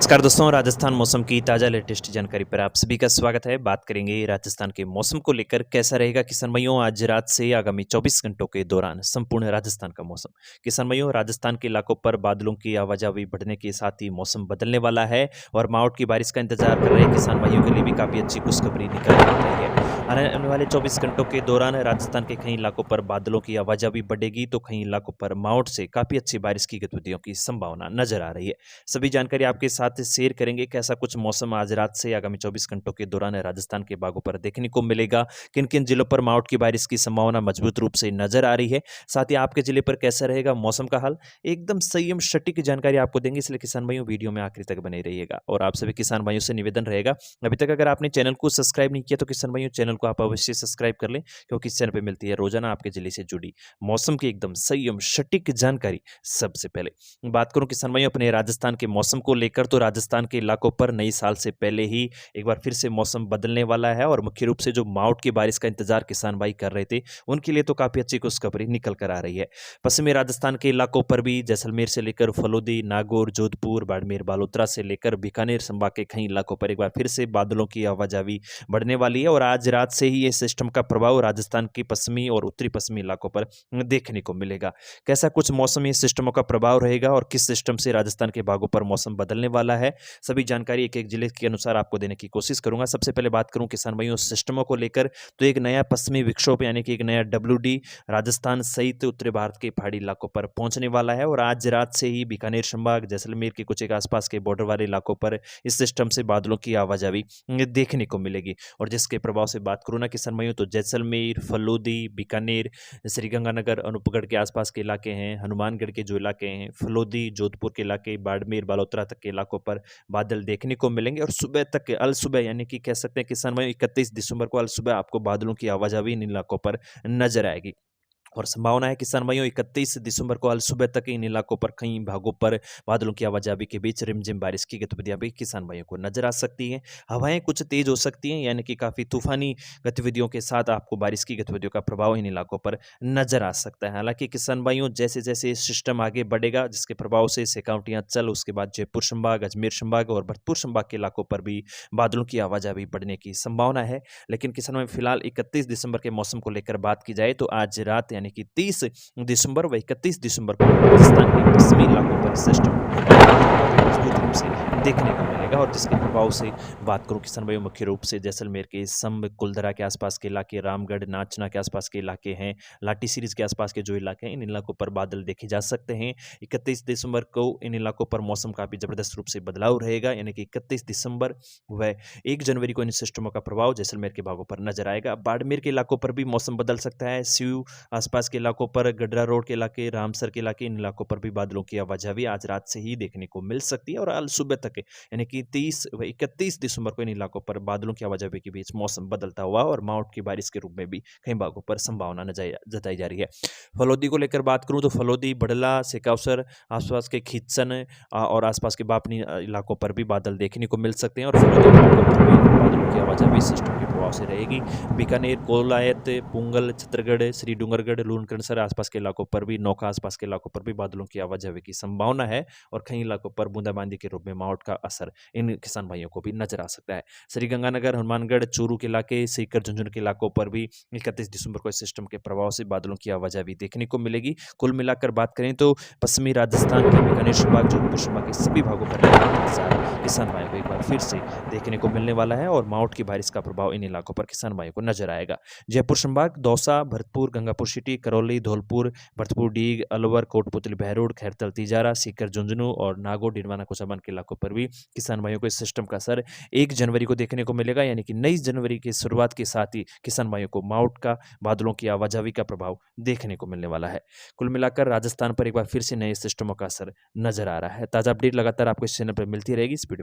नमस्कार दोस्तों, राजस्थान मौसम की ताज़ा लेटेस्ट जानकारी पर आप सभी का स्वागत है। बात करेंगे राजस्थान के मौसम को लेकर, कैसा रहेगा किसान भाइयों आज रात से आगामी 24 घंटों के दौरान संपूर्ण राजस्थान का मौसम। किसान भाइयों, राजस्थान के इलाकों पर बादलों की आवाजाही बढ़ने के साथ ही मौसम बदलने वाला है और मावठ की बारिश का इंतजार कर रहे किसान भाइयों के लिए भी काफ़ी अच्छी खुशखबरी निकल कर आ रही है। आने वाले 24 घंटों के दौरान राजस्थान के कई इलाकों पर बादलों की आवाजाही बढ़ेगी, तो कई इलाकों पर मावठ से काफ़ी अच्छी बारिश की गतिविधियों की संभावना नजर आ रही है। सभी जानकारी आपके साथ शेयर करेंगे। कैसा कुछ मौसम आज रात से आगामी 24 घंटों के दौरान राजस्थान के बागों पर देखने को मिलेगा, किन किन जिलों पर मावठ की बारिश की संभावना मजबूत रूप से नजर आ रही है, साथ ही आपके जिले पर कैसा रहेगा मौसम का हाल, एकदम संयम सटीक जानकारी आपको देंगे। इसलिए किसान भाइयों, वीडियो में आखिर तक बने रहिएगा। और आप सभी किसान भाइयों से निवेदन रहेगा, अभी तक अगर आपने चैनल को सब्सक्राइब नहीं किया तो किसान भाइयों चैनल को आप अवश्य सब्सक्राइब कर लें, क्योंकि इस चैनल पर मिलती है रोजाना आपके जिले से जुड़ी मौसम की एकदम संयम सटीक जानकारी। सबसे पहले बात करूं किसान भाइयों अपने राजस्थान के मौसम को लेकर, तो राजस्थान के इलाकों पर नई साल से पहले ही एक बार फिर से मौसम बदलने वाला है और मुख्य रूप से जो मावठ की बारिश का इंतजार किसान भाई कर रहे थे, उनके लिए तो काफी अच्छी खुशखबरी निकल कर आ रही है। पश्चिमी राजस्थान के इलाकों पर भी जैसलमेर से लेकर फलोदी, नागौर, जोधपुर, बाड़मेर, बालोतरा से लेकर बीकानेर संभाग के कई इलाकों पर एक बार फिर से बादलों की आवाजाही बढ़ने वाली है और आज रात से ही ये सिस्टम का प्रभाव राजस्थान के पश्चिमी और उत्तरी पश्चिमी इलाकों पर देखने को मिलेगा। कैसा कुछ मौसमी सिस्टमों का प्रभाव रहेगा और किस सिस्टम से राजस्थान के भागों पर मौसम बदलने वाला है, सभी जानकारी एक एक जिले के अनुसार आपको देने की कोशिश करूंगा। सबसे पहले बात करूं किसान भाइयों सिस्टमों को लेकर, तो एक नया पश्चिमी विक्षोभ यानी कि एक नया WD राजस्थान सहित उत्तरी भारत के पहाड़ी इलाकों पर पहुंचने वाला है और आज रात से ही बीकानेर संभाग, जैसलमेर के कुछ एक आसपास के बॉर्डर वाले इलाकों पर इस सिस्टम से बादलों की आवाजाही देखने को मिलेगी। और जिसके प्रभाव से बात करूं ना किसान भाइयों, तो जैसलमेर, फलोदी, बीकानेर, श्रीगंगानगर, अनूपगढ़ के आसपास के इलाके हैं, हनुमानगढ़ के जो इलाके हैं, फलोदी, जोधपुर के इलाके, बाड़मेर, बालोतरा तक के इलाकों पर बादल देखने को मिलेंगे और सुबह तक अल सुबह यानी कि कह सकते हैं किसान भाई 31 दिसंबर को अल सुबह आपको बादलों की आवाजाही इन इलाकों पर नजर आएगी। और संभावना है किसान भाइयों 31 दिसंबर को आज सुबह तक इन इलाकों पर कई भागों पर बादलों की आवाजाही के बीच रिमझिम बारिश की गतिविधियां भी किसान भाइयों को नजर आ सकती हैं। हवाएं कुछ तेज हो सकती हैं, यानी कि काफी तूफानी गतिविधियों के साथ आपको बारिश की गतिविधियों का प्रभाव इन इलाकों पर नजर आ सकता है। हालांकि किसान भाइयों जैसे जैसे सिस्टम आगे बढ़ेगा, जिसके प्रभाव से शेखावटी अंचल, उसके बाद जयपुर संभाग, अजमेर संभाग और भरतपुर संभाग के इलाकों पर भी बादलों की आवाजाही बढ़ने की संभावना है। लेकिन किसान भाई फिलहाल 31 दिसंबर के मौसम को लेकर बात की जाए, तो आज रात यानी कि 30 दिसंबर व 31 दिसंबर को राजस्थान के पश्चिमी इलाकों पर सिस्टम मजबूत रूप से देखने को मिलेगा। और जिसके प्रभाव से बात करूं किसान भाई मुख्य रूप से जैसलमेर के संब, कुलधरा के आसपास के इलाके, रामगढ़, नाचना के आसपास के इलाके हैं, लाठी सीरीज के आसपास के जो इलाके हैं, इन इलाकों पर बादल देखे जा सकते हैं। 31 दिसंबर को इन इलाकों पर मौसम काफी जबरदस्त रूप से बदलाव रहेगा, यानी कि 31 दिसंबर व 1 जनवरी को इन सिस्टमों का प्रभाव जैसलमेर के भागों पर नजर आएगा। बाड़मेर के इलाकों पर भी मौसम बदल सकता है। सीयू आसपास के इलाकों पर, गडरा रोड के इलाके, रामसर के इलाके, इन इलाकों पर भी बादलों की आवाजाही आज रात से ही देखने को मिल सकती है और आज सुबह तक यानी कि 30 व 31 दिसंबर को इन इलाकों पर बादलों की आवाजाही के बीच मौसम बदलता हुआ और मावठ की बारिश के रूप में भी कई भागों पर संभावना जताई जा रही है। फलोदी को लेकर बात करूं तो फलोदी, बड़ला, सेकावसर, आसपास के खिचन और आसपास के बापनी इलाकों पर भी बादल देखने को मिल सकते हैं और फलोदी इलाकों पर भी बादलों की आवाजाही सिस्टम के प्रभाव से रहेगी। बीकानेर, कोलायत, पुंगल, छत्तरगढ़, श्री डूंगरगढ़, लूणकरणसर आसपास के इलाकों पर भी, नौका आसपास के इलाकों पर भी बादलों की आवाजाही की संभावना है और कई इलाकों पर बूंदाबांदी के रूप में मावठ का असर इन किसान भाइयों को भी नजर आ सकता है। श्रीगंगानगर, हनुमानगढ़, चूरू के इलाके, सीकर, झुंझुनू के इलाकों पर भी 31 दिसंबर को इस सिस्टम के प्रभाव से बादलों की आवाजाही देखने को मिलेगी। कुल मिलाकर बात करें तो पश्चिमी राजस्थान के बीकानेर संभाग, जोधपुर संभाग के सभी भागों पर किसान भाइयों को एक बार फिर से देखने को मिलने वाला है और मावठ की बारिश का प्रभाव इन इलाकों पर किसान भाइयों को नजर आएगा। जयपुर संभाग, दौसा, भरतपुर, गंगापुर सिटी, करौली, धौलपुर, भरतपुर डीग, अलवर, कोटपुतली, बहरोड, खैरतल, तिजारा, सीकर, झुंझुनू और नागौर, डिडवाना, कोचाबन के इलाकों पर भी किसान भाइयों को इस सिस्टम का असर 1 जनवरी को देखने को मिलेगा, यानी कि नई जनवरी की शुरुआत के साथ ही किसान भाइयों को मावठ का, बादलों की आवाजाही का प्रभाव देखने को मिलने वाला है। कुल मिलाकर राजस्थान पर एक बार फिर से नए सिस्टमों का असर नजर आ रहा है। ताजा अपडेट लगातार आपको इस चैनल पर मिलती रहेगी। इस वीडियो